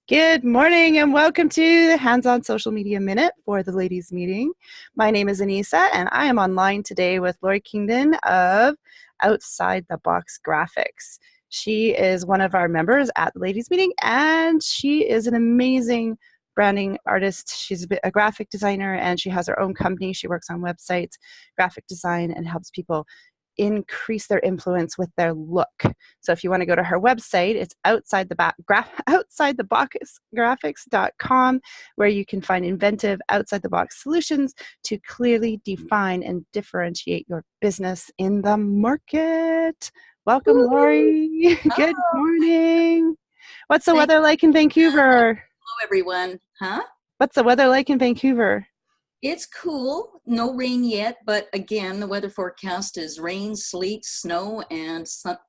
Good morning and welcome to the Hands-on Social Media Minute for the Ladies Meeting. My name is Anyssa and I am online today with Lori Kingdon of Outside the Box Graphics. She is one of our members at the Ladies Meeting and she is an amazing branding artist. She's a graphic designer and she has her own company. She works on websites, graphic design, and helps people increase their influence with their look. So if you want to go to her website, it's outsidetheboxgraphics.com, where you can find inventive outside the box solutions to clearly define and differentiate your business in the market. Welcome, Lori. Good morning. What's the weather like in Vancouver? Hello, everyone. What's the weather like in Vancouver? It's cool. No rain yet, but again, the weather forecast is rain, sleet, snow, and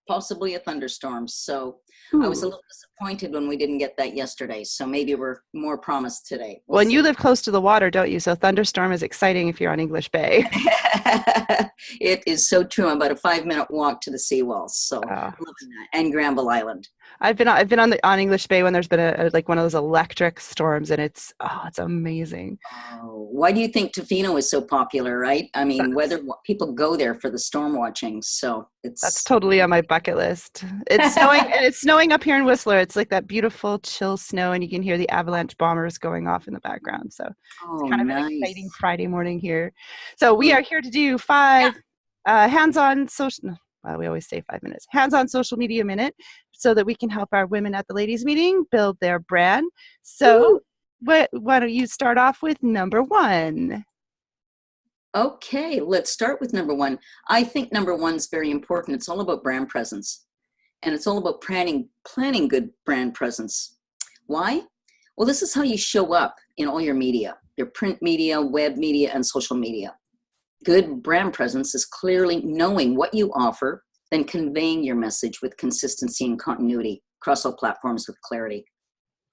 possibly a thunderstorm. So I was a little disappointed when we didn't get that yesterday. So maybe we're more promised today. Well, and you live close to the water, don't you? So thunderstorm is exciting if you're on English Bay. It is so true. I'm about a 5-minute walk to the seawall. So loving that. And Granville Island. I've been on English Bay when there's been like one of those electric storms, and it's amazing. Oh, why do you think Tofino is so popular, right? I mean, people go there for the storm watching, so that's totally on my bucket list. It's snowing, and it's snowing up here in Whistler. It's like that beautiful chill snow, and you can hear the avalanche bombers going off in the background. So it's kind of an exciting Friday morning here. So we are here to do 5 hands-on social. Well, we always say 5 minutes. Hands-on social media minute, so that we can help our women at the ladies meeting build their brand. So why don't you start off with number 1? Okay, let's start with number 1. I think number 1 is very important. It's all about brand presence, and it's all about planning good brand presence. Why? Well, this is how you show up in all your media, your print media, web media, and social media. Good brand presence is clearly knowing what you offer, then conveying your message with consistency and continuity across all platforms with clarity.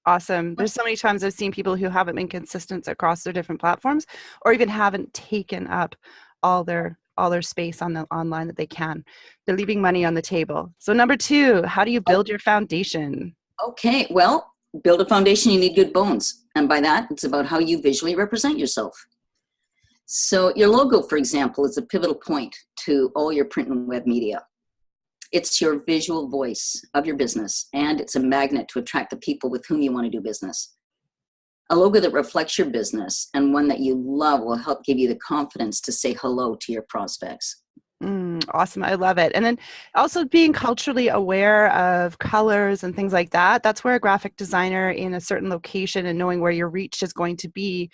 Awesome. There's so many times I've seen people who haven't been consistent across their different platforms, or even haven't taken up all their space on the online that they can. They're leaving money on the table. So number 2, how do you build your foundation? Okay, well, build a foundation, you need good bones. And by that, it's about how you visually represent yourself. So your logo, for example, is a pivotal point to all your print and web media. It's your visual voice of your business, and it's a magnet to attract the people with whom you want to do business. A logo that reflects your business and one that you love will help give you the confidence to say hello to your prospects. Awesome. I love it. And then also being culturally aware of colors and things like that. That's where a graphic designer in a certain location and knowing where your reach is going to be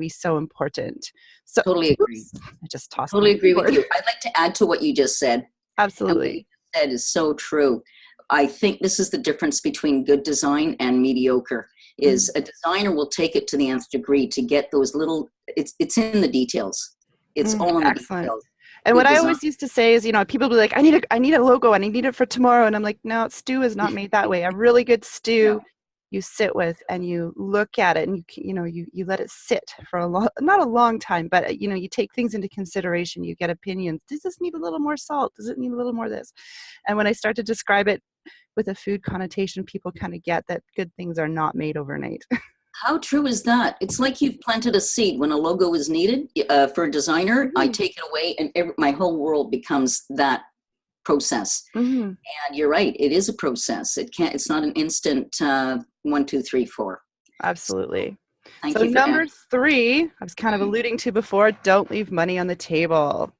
so important. So totally agree. I just tossed. Totally agree with you. I'd like to add to what you just said. Absolutely. And what you said is so true. I think this is the difference between good design and mediocre. Is a designer will take it to the nth degree to get those little, it's in the details. It's all in the details. And what I always used to say is, people will be like, I need a logo and I need it for tomorrow. And I'm like, no, stew is not made that way. A really good stew you sit with and you look at it and you let it sit for not a long time, but you take things into consideration. You get opinions. Does this need a little more salt? Does it need a little more of this? And when I start to describe it with a food connotation, people kind of get that good things are not made overnight. How true is that? It's like you've planted a seed. When a logo is needed for a designer, I take it away and my whole world becomes that process. And you're right. It is a process. It's not an instant 1, 2, 3, 4. Absolutely. So number 3, I was kind of alluding to before, don't leave money on the table.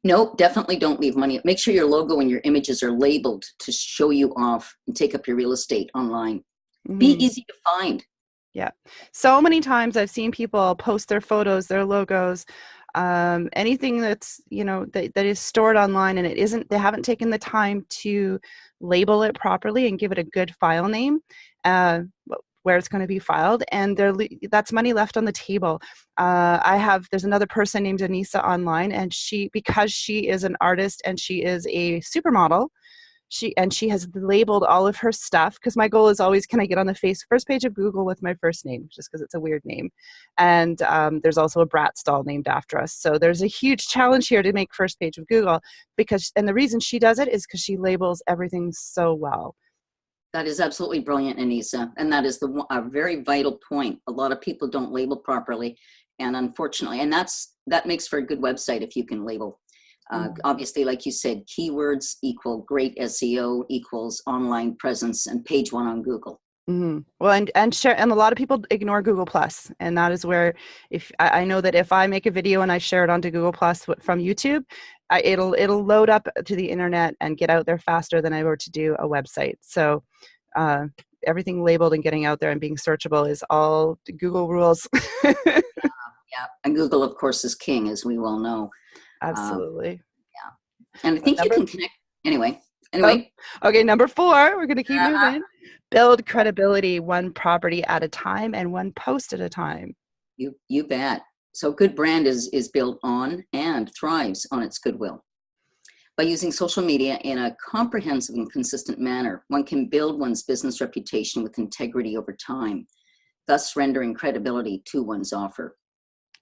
No, definitely don't leave money. Make sure your logo and your images are labeled to show you off and take up your real estate online. Be easy to find. Yeah. So many times I've seen people post their photos, their logos, anything that's, that is stored online and they haven't taken the time to label it properly and give it a good file name, where it's going to be filed, and that's money left on the table. There's another person named Anyssa online, and because she is an artist and she is a supermodel, she has labeled all of her stuff, because my goal is always, can I get on the first page of Google with my first name, just because it's a weird name. And there's also a Bratz doll named after us. So there's a huge challenge here to make first page of Google, and the reason she does it is because she labels everything so well. That is absolutely brilliant, Anissa. And that is a very vital point. A lot of people don't label properly. And unfortunately, that makes for a good website if you can label. Mhm. Obviously, like you said, keywords equal great SEO equals online presence and page one on Google. Well, and share, and a lot of people ignore Google Plus, and that is where, if I know that if I make a video and I share it onto Google Plus from YouTube, it'll load up to the internet and get out there faster than I were to do a website. So uh, everything labeled and getting out there and being searchable is all Google rules. Yeah, and Google, of course, is king, as we well know. Um, Absolutely. yeah, and I think you Number can connect anyway. Oh, Anyway, okay. Number 4, we're going to keep uh, moving. Build credibility one property at a time and one post at a time. you bet. So, good brand is built on and thrives on its goodwill. By using social media in a comprehensive and consistent manner, one can build one's business reputation with integrity over time, thus rendering credibility to one's offer.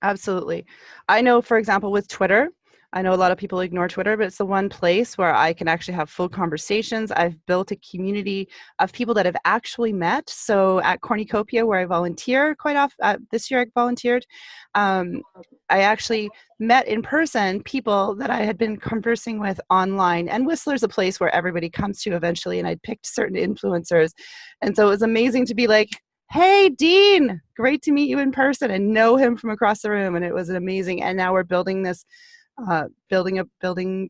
Absolutely. I know, for example, with Twitter, I know a lot of people ignore Twitter, but it's the one place where I can actually have full conversations. I've built a community of people that have actually met. So at Cornucopia, where I volunteer quite often, this year I volunteered, um, I actually met in person people that I had been conversing with online. And Whistler's a place where everybody comes to eventually, and I'd picked certain influencers. And so it was amazing to be like, hey, Dean, great to meet you in person, and know him from across the room. And it was amazing. And now we're building this, building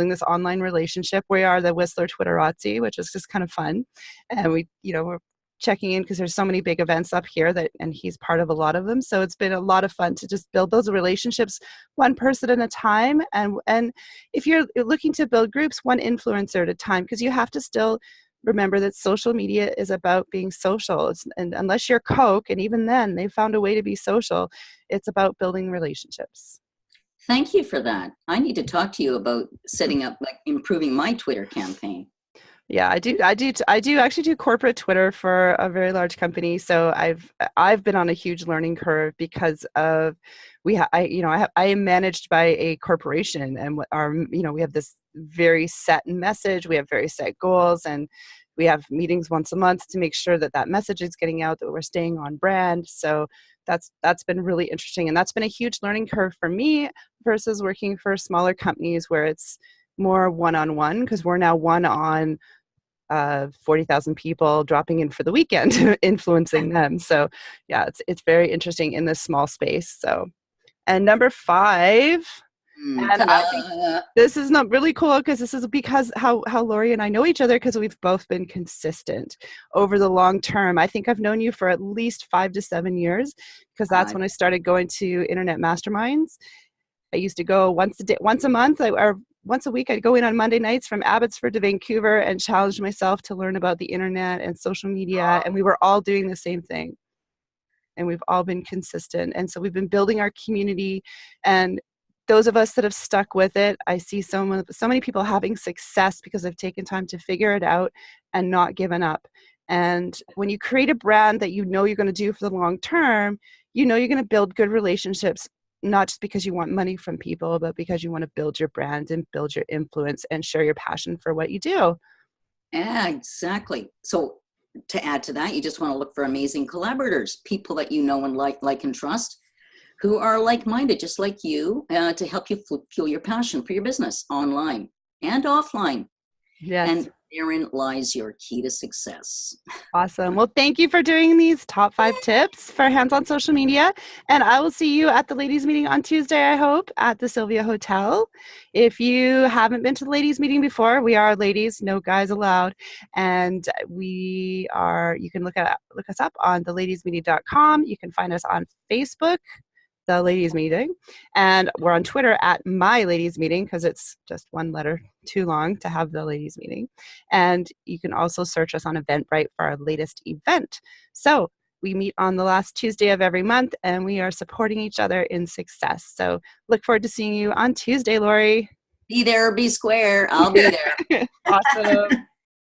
this online relationship. We are the Whistler Twitterazzi, which is just kind of fun. And we're checking in because there's so many big events up here and he's part of a lot of them. So it's been a lot of fun to just build those relationships one person at a time. And if you're looking to build groups, one influencer at a time, because you have to still remember that social media is about being social. And unless you're Coke, and even then they found a way to be social, it's about building relationships. Thank you for that. I need to talk to you about setting up, like improving my Twitter campaign. Yeah, I do actually do corporate Twitter for a very large company. So I've been on a huge learning curve because of I am managed by a corporation, and we have this very set message. We have very set goals, and we have meetings once a month to make sure that that message is getting out, that we're staying on brand. So that's been really interesting, and that's been a huge learning curve for me versus working for smaller companies where it's more one-on-one, because we're now one on 40,000 people dropping in for the weekend, influencing them. So yeah, it's very interesting in this small space. So, and number 5, and I think Ta-da! this is not really cool because this is because how Lori and I know each other, because we've both been consistent over the long term. I think I've known you for at least 5 to 7 years, because that's when I started going to internet masterminds. I used to go once a month, or once a week. I'd go in on Monday nights from Abbotsford to Vancouver and challenge myself to learn about the internet and social media. And we were all doing the same thing. And we've all been consistent. And so we've been building our community. And those of us that have stuck with it, I see so many people having success because they've taken time to figure it out and not given up. And when you create a brand that you know you're going to do for the long term, you know you're going to build good relationships, not just because you want money from people, but because you want to build your brand and build your influence and share your passion for what you do. Yeah, exactly. So to add to that, you just want to look for amazing collaborators, people that you know and like and trust, who are like-minded, just like you, to help you fuel your passion for your business online and offline. Yes. And therein lies your key to success. Awesome. Well, thank you for doing these top 5 tips for hands-on social media. And I will see you at the ladies meeting on Tuesday, I hope, at the Sylvia Hotel. If you haven't been to the ladies meeting before, we are ladies, no guys allowed. And you can look us up on theladiesmeeting.com. You can find us on Facebook, the ladies meeting, and we're on Twitter at my ladies meeting, because it's just one letter too long to have the ladies meeting. And you can also search us on Eventbrite for our latest event. So we meet on the last Tuesday of every month, and we are supporting each other in success. So look forward to seeing you on Tuesday, Lori. Be there or be square. I'll be there. Awesome.